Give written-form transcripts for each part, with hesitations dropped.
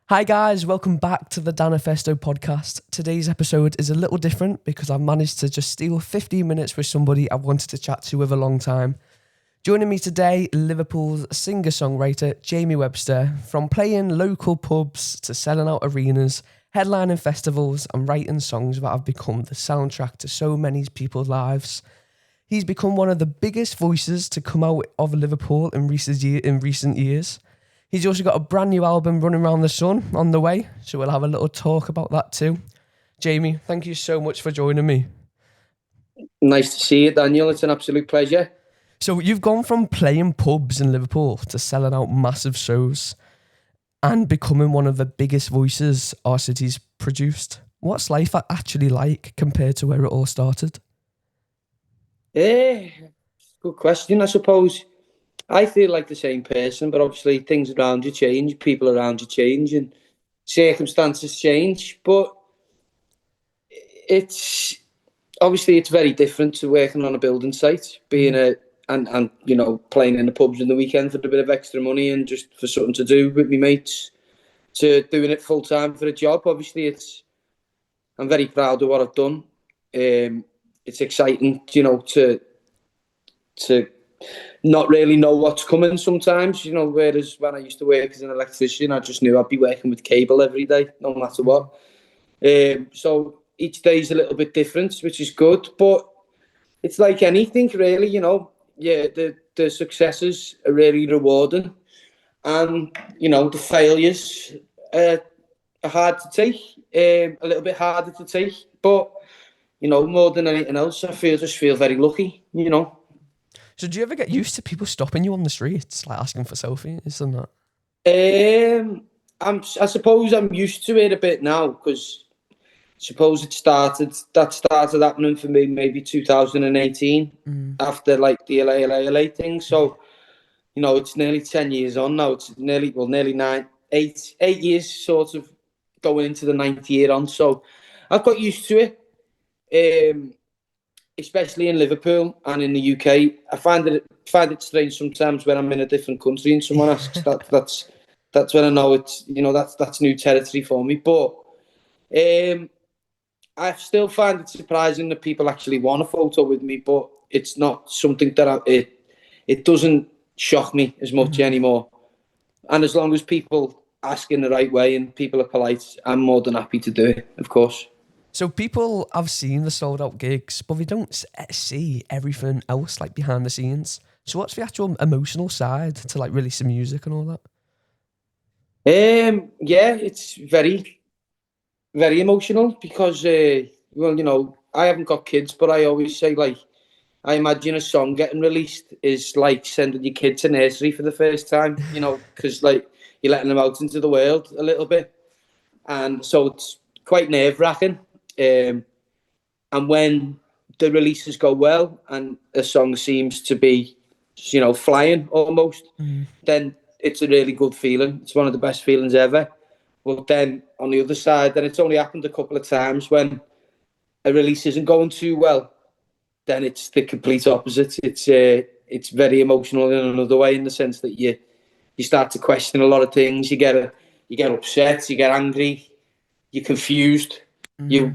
Hi guys, welcome back to the Danifesto Podcast. Today's episode is a little different because I've managed to just steal 15 minutes with somebody I've wanted to chat to with a long time. Joining me today, Liverpool's singer-songwriter Jamie Webster. From playing local pubs to selling out arenas, headlining festivals and writing songs that have become the soundtrack to so many people's lives. He's become one of the biggest voices to come out of Liverpool in recent years. He's also got a brand new album, Running Around the Sun, on the way, so we'll have a little talk about that too. Jamie, thank you so much for joining me. Nice to see you, Daniel. It's an absolute pleasure. So you've gone from playing pubs in Liverpool to selling out massive shows and becoming one of the biggest voices our city's produced. What's life actually like compared to where it all started? Good question, I suppose. I feel like the same person, but obviously things around you change, people around you change, and circumstances change. But it's very different to working on a building site, being and playing in the pubs in the weekend for a bit of extra money and just for something to do with my mates, to doing it full time for a job. Obviously, I'm very proud of what I've done. It's exciting, to not really know what's coming sometimes, whereas when I used to work as an electrician, I just knew I'd be working with cable every day, no matter what. So each day's a little bit different, which is good, but it's like anything really, the successes are really rewarding, and, the failures are hard to take, a little bit harder to take, but, more than anything else, I just feel very lucky, So do you ever get used to people stopping you on the streets, like asking for selfies and that? I suppose I'm used to it a bit now, because I suppose that started happening for me maybe 2018 after like the LA thing. So, it's nearly 10 years on now. It's nearly 8 years sort of going into the 9th year on. So I've got used to it. Especially in Liverpool and in the UK, I find it strange sometimes when I'm in a different country and someone asks that's when I know it's that's new territory for me. But I still find it surprising that people actually want a photo with me. But it's not something that it doesn't shock me as much anymore. And as long as people ask in the right way and people are polite, I'm more than happy to do it, of course. So people have seen the sold out gigs, but they don't see everything else like behind the scenes. So what's the actual emotional side to like releasing music and all that? It's very, very emotional because, I haven't got kids, but I always say, like, I imagine a song getting released is like sending your kid to nursery for the first time, because like you're letting them out into the world a little bit. And so it's quite nerve-wracking. And when the releases go well and a song seems to be, flying almost, then it's a really good feeling. It's one of the best feelings ever. But then on the other side, then it's only happened a couple of times when a release isn't going too well, then it's the complete opposite. It's very emotional in another way, in the sense that you start to question a lot of things. You get upset, you get angry, you're confused. You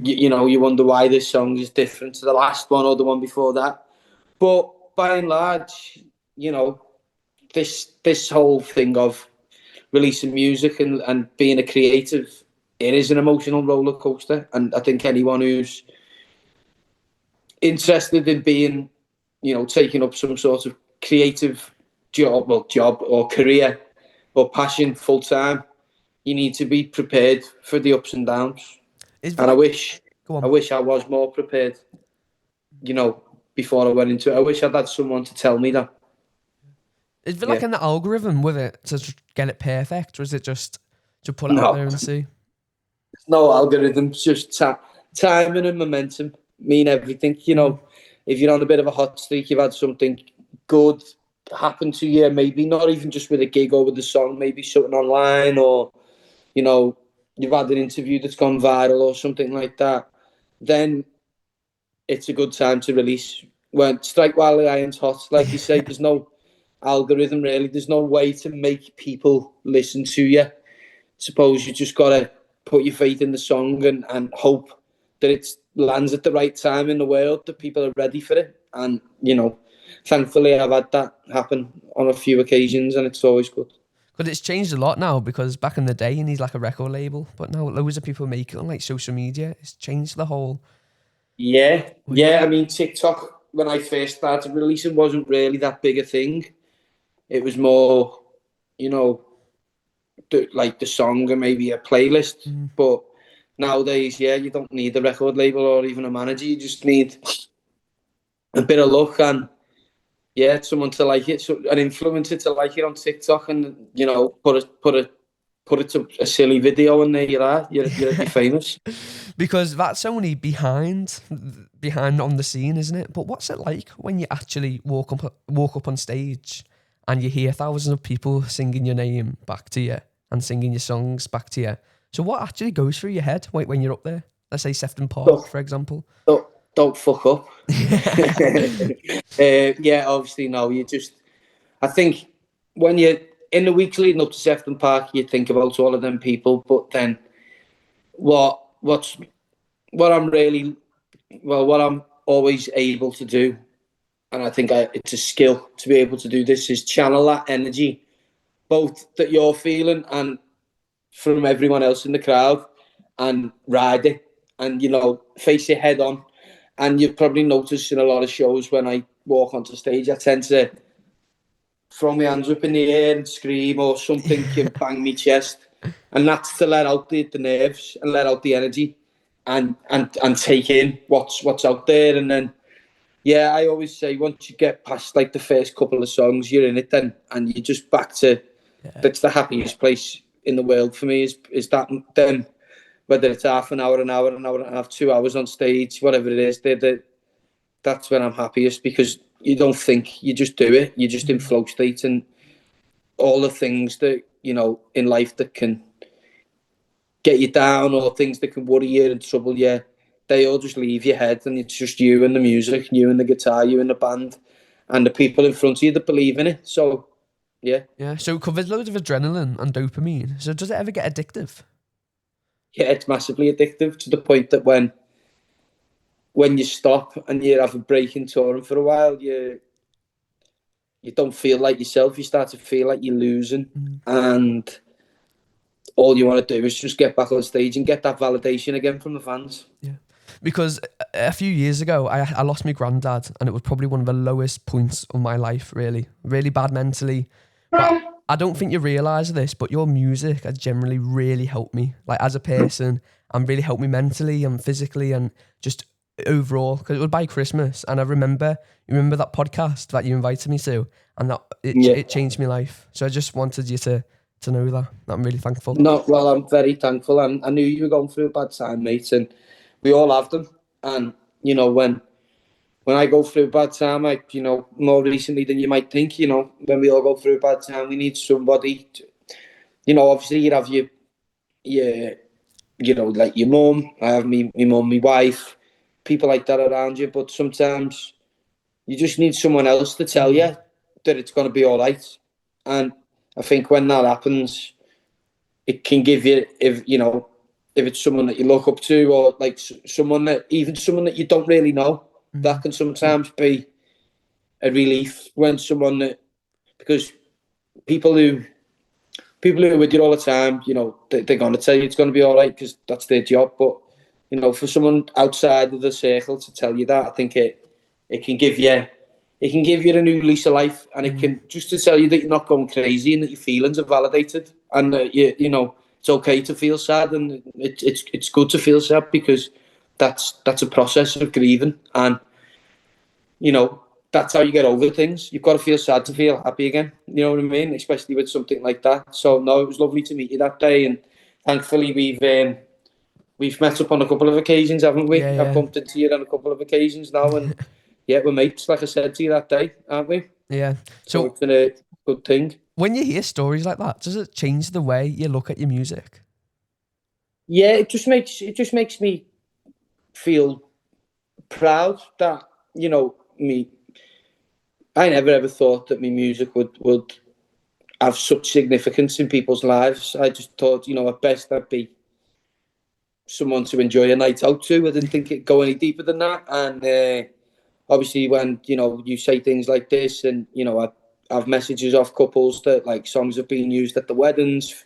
wonder why this song is different to the last one or the one before that. But by and large, this whole thing of releasing music and being a creative, it is an emotional roller coaster. And I think anyone who's interested in being, taking up some sort of creative job or career or passion full time, you need to be prepared for the ups and downs. I wish I was more prepared, before I went into it. I wish I'd had someone to tell me that. Is there like an algorithm with it to get it perfect, or is it just to put it out there and see? No algorithms, just timing and momentum mean everything. If you're on a bit of a hot streak, you've had something good happen to you, maybe not even just with a gig or with a song, maybe something online, or, you've had an interview that's gone viral or something like that, then it's a good time to release. When strike while the iron's hot, like you say, there's no algorithm really. There's no way to make people listen to you. suppose you just got to put your faith in the song and hope that it lands at the right time in the world, that people are ready for it. And, thankfully I've had that happen on a few occasions, and it's always good. But it's changed a lot now, because back in the day you need like a record label, but now loads of people make it on like social media. It's changed the whole... Yeah. I mean, TikTok, when I first started releasing, wasn't really that big a thing. It was more, like the song and maybe a playlist. But nowadays, you don't need a record label or even a manager. You just need a bit of luck and someone to like it, so an influencer to like it on TikTok, and put it to a silly video, and there you are. You're famous. Because that's only behind on the scene, isn't it? But what's it like when you actually walk up on stage and you hear thousands of people singing your name back to you and singing your songs back to you? So what actually goes through your head when you're up there? Let's say Sefton Park, for example. Don't fuck up. Obviously, no. I think when you're in the weeks leading up to Sefton Park, you think about all of them people. But then, what I'm always able to do, and I think it's a skill to be able to do this, is channel that energy, both that you're feeling and from everyone else in the crowd, and ride it, and face it head on. And you've probably noticed in a lot of shows when I walk onto stage, I tend to throw my hands up in the air and scream or something and bang my chest. And that's to let out the nerves and let out the energy and take in what's out there. And then, I always say, once you get past like the first couple of songs, you're in it then, and you're just back to, that's the happiest place in the world for me, is that then. Whether it's half an hour and a half, 2 hours on stage, whatever it is, that's when I'm happiest, because you don't think, you just do it. You're just in flow state, and all the things that, in life that can get you down, or things that can worry you and trouble you, they all just leave your head, and it's just you and the music, you and the guitar, you and the band, and the people in front of you that believe in it. So, yeah. Yeah, so it covers loads of adrenaline and dopamine. So does it ever get addictive? Yeah, it's massively addictive, to the point that when you stop and you have a break in touring for a while, you don't feel like yourself. You start to feel like you're losing, and all you want to do is just get back on stage and get that validation again from the fans. Yeah, because a few years ago, I lost my granddad, and it was probably one of the lowest points of my life, really bad mentally. But I don't think you realise this, but your music has generally really helped me, like as a person, and really helped me mentally and physically and just overall. Because it was by Christmas, and I remember that podcast that you invited me to, and that it changed my life. So I just wanted you to know that. I'm really thankful. No, well, I'm very thankful, and I knew you were going through a bad time, mate, and we all have them. And when I go through a bad time, more recently than you might think, when we all go through a bad time, we need somebody to, obviously you have your like your mum. I have my mum, my wife, people like that around you. But sometimes you just need someone else to tell you that it's going to be all right. And I think when that happens, it can give you, if it's someone that you look up to, or like someone that you don't really know, that can sometimes be a relief. When someone that, because people who are with you all the time, they're going to tell you it's going to be all right, because that's their job. But for someone outside of the circle to tell you that, I think it can give you a new lease of life, and it can just to tell you that you're not going crazy, and that your feelings are validated, and that it's okay to feel sad, and it's good to feel sad, because that's a process of grieving, and that's how you get over things. You've got to feel sad to feel happy again. You know what I mean? Especially with something like that. So no, it was lovely to meet you that day, and thankfully we've met up on a couple of occasions, haven't we? Yeah. I've bumped into you on a couple of occasions now, and we're mates, like I said to you that day, aren't we? Yeah. So it's been a good thing. When you hear stories like that, does it change the way you look at your music? Yeah, it just makes me feel proud that me. I never ever thought that my music would have such significance in people's lives. I just thought, at best I'd be someone to enjoy a night out to. I didn't think it'd go any deeper than that. And obviously when, you say things like this and, I have messages off couples that like songs have been used at the weddings,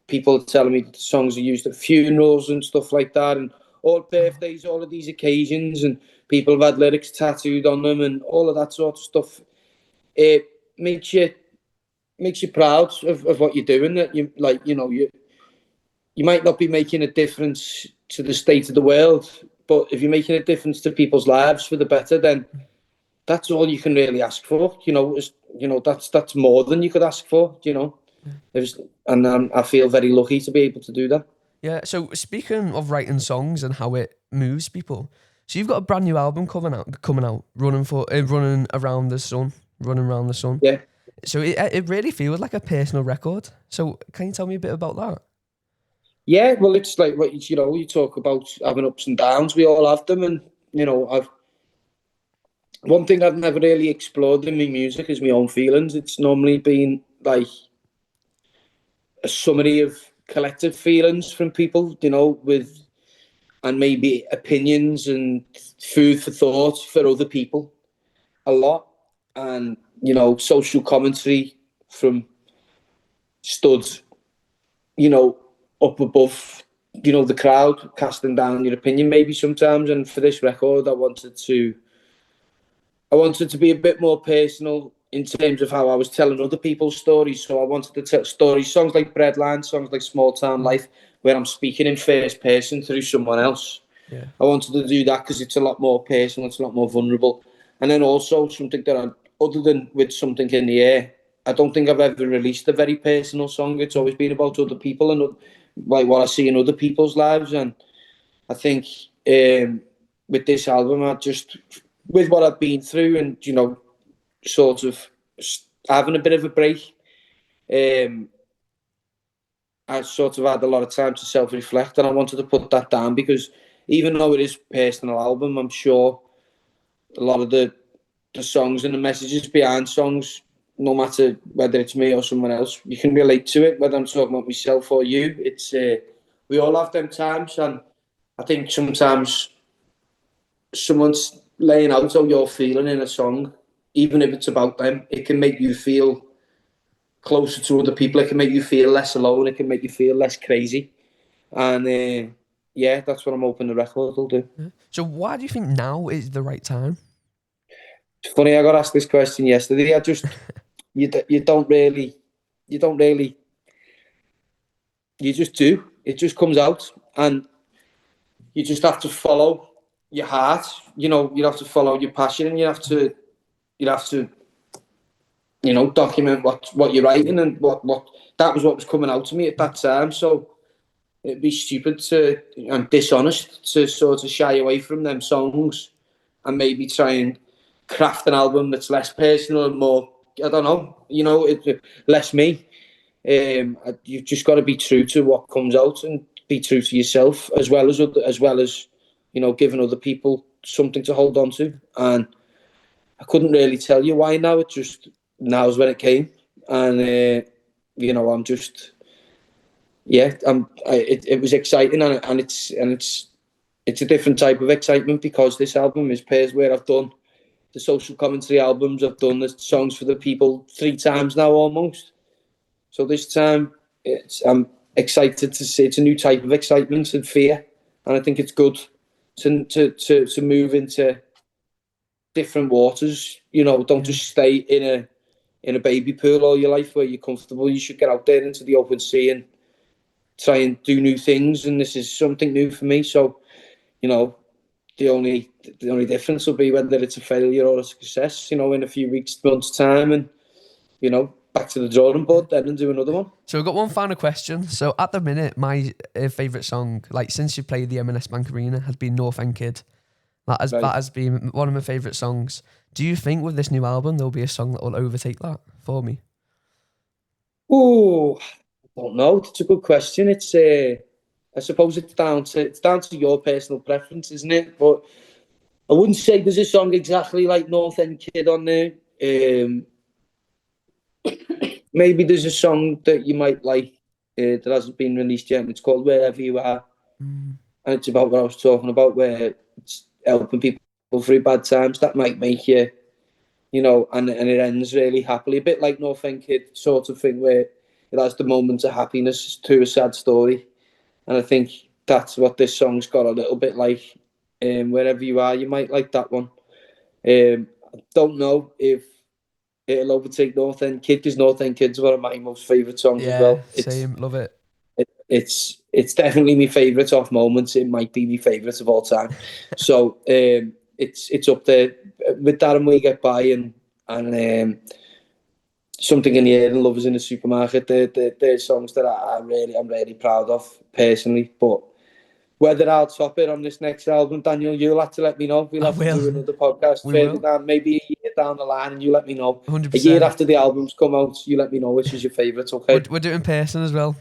people telling me that the songs are used at funerals and stuff like that, and all birthdays, all of these occasions, and people have had lyrics tattooed on them and all of that sort of stuff. It makes you proud of what you're doing. That you might not be making a difference to the state of the world, but if you're making a difference to people's lives for the better, then that's all you can really ask for. That's more than you could ask for. And I feel very lucky to be able to do that. Yeah. So speaking of writing songs and how it moves people, so you've got a brand new album coming out, running around the sun. Yeah. So it really feels like a personal record. So can you tell me a bit about that? Yeah, well, it's like what you talk about having ups and downs. We all have them, and one thing I've never really explored in my music is my own feelings. It's normally been like a summary of collective feelings from people, and maybe opinions and food for thought for other people a lot, and social commentary from studs, up above, the crowd, casting down your opinion maybe sometimes. And for this record, I wanted to be a bit more personal in terms of how I was telling other people's stories. So I wanted to tell stories, songs like Breadline, songs like Small Town Life, where I'm speaking in first person through someone else. Yeah. I wanted to do that because it's a lot more personal, it's a lot more vulnerable. And then also something that other than with Something in the Air, I don't think I've ever released a very personal song. It's always been about other people and like what I see in other people's lives. And I think with this album, with what I've been through and, sort of having a bit of a break, I sort of had a lot of time to self-reflect, and I wanted to put that down because even though it is a personal album, I'm sure a lot of the songs and the messages behind songs, no matter whether it's me or someone else, you can relate to it, whether I'm talking about myself or you. It's we all have them times, and I think sometimes someone's laying out how you're feeling in a song, even if it's about them, it can make you feel closer to other people. It can make you feel less alone. It can make you feel less crazy. And yeah, that's what I'm hoping the record will do. So why do you think now is the right time? It's funny, I got asked this question yesterday. I just, you don't really, you just do. It just comes out, and you just have to follow your heart. You have to follow your passion, and you have to document what you're writing, and what that was coming out to me at that time. So it'd be stupid and dishonest to sort of shy away from them songs and maybe try and craft an album that's less personal and more, I don't know, less me. You've just got to be true to what comes out and be true to yourself, as well as giving other people something to hold on to. And I couldn't really tell you why now. It just now's when it came, and I'm just it was exciting, and it's a different type of excitement because this album is pairs where I've done the social commentary albums, I've done the songs for the people 3 times now almost. So this time I'm excited to see. It's a new type of excitement and fear, and I think it's good to move into different waters. Don't just stay in a baby pool all your life where you're comfortable. You should get out there into the open sea and try and do new things, and this is something new for me. So the only difference will be whether it's a failure or a success, in a few weeks, months time, and back to the drawing board then and do another one. So we've got one final question. So at the minute, my favourite song, like since you played the M&S Bank Arena, has been North End Kid. That has been one of my favourite songs. Do you think with this new album there'll be a song that will overtake that for me? Oh, I don't know. It's a good question. It's I suppose it's down to your personal preference, isn't it? But I wouldn't say there's a song exactly like North End Kid on there. maybe there's a song that you might like that hasn't been released yet. And it's called Wherever You Are. And it's about what I was talking about, where it's helping people through bad times. That might make you, you know, and it ends really happily. A bit like No Thank Kid sort of thing, where it has the moments of happiness to a sad story. And I think that's what this song's got a little bit like. Wherever You Are, you might like that one. I don't know if it'll overtake North End Kid, because North End Kid's one of my most favourite songs as well. Same, love it. It's definitely my favourite off Moments. It might be my favourite of all time. So it's up there with that, and We Get By, and Something in the Air and Lovers in the Supermarket. They're songs that I'm really proud of personally. But whether I'll top it on this next album, Daniel, you'll have to let me know. We'll have to do another podcast further down, maybe a year down the line, and you let me know. 100%. A year after the album's come out, you let me know which is your favourite, okay? We're doing in person as well.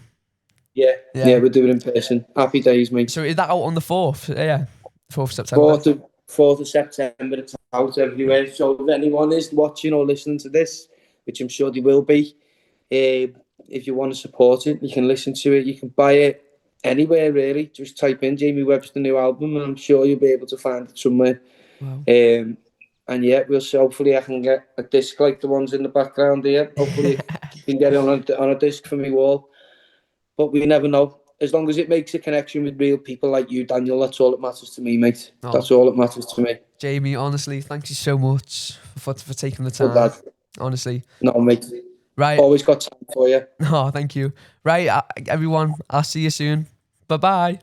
Yeah, we're doing it in person. Happy days, mate. So is that out on the 4th? Yeah, 4th September. 4th of September, it's out everywhere. So if anyone is watching or listening to this, which I'm sure they will be, if you want to support it, you can listen to it, you can buy it anywhere really. Just type in Jamie Webster new album, and I'm sure you'll be able to find it somewhere. Wow. And yeah, hopefully I can get a disc like the ones in the background here. Hopefully you can get it on a disc for me wall. But we never know. As long as it makes a connection with real people like you, Daniel, that's all that matters to me, mate. Oh. That's all that matters to me. Jamie, honestly, thank you so much for taking the time. Honestly. No, mate. Right. Always got time for you. Oh, thank you. Right, everyone, I'll see you soon. Bye-bye.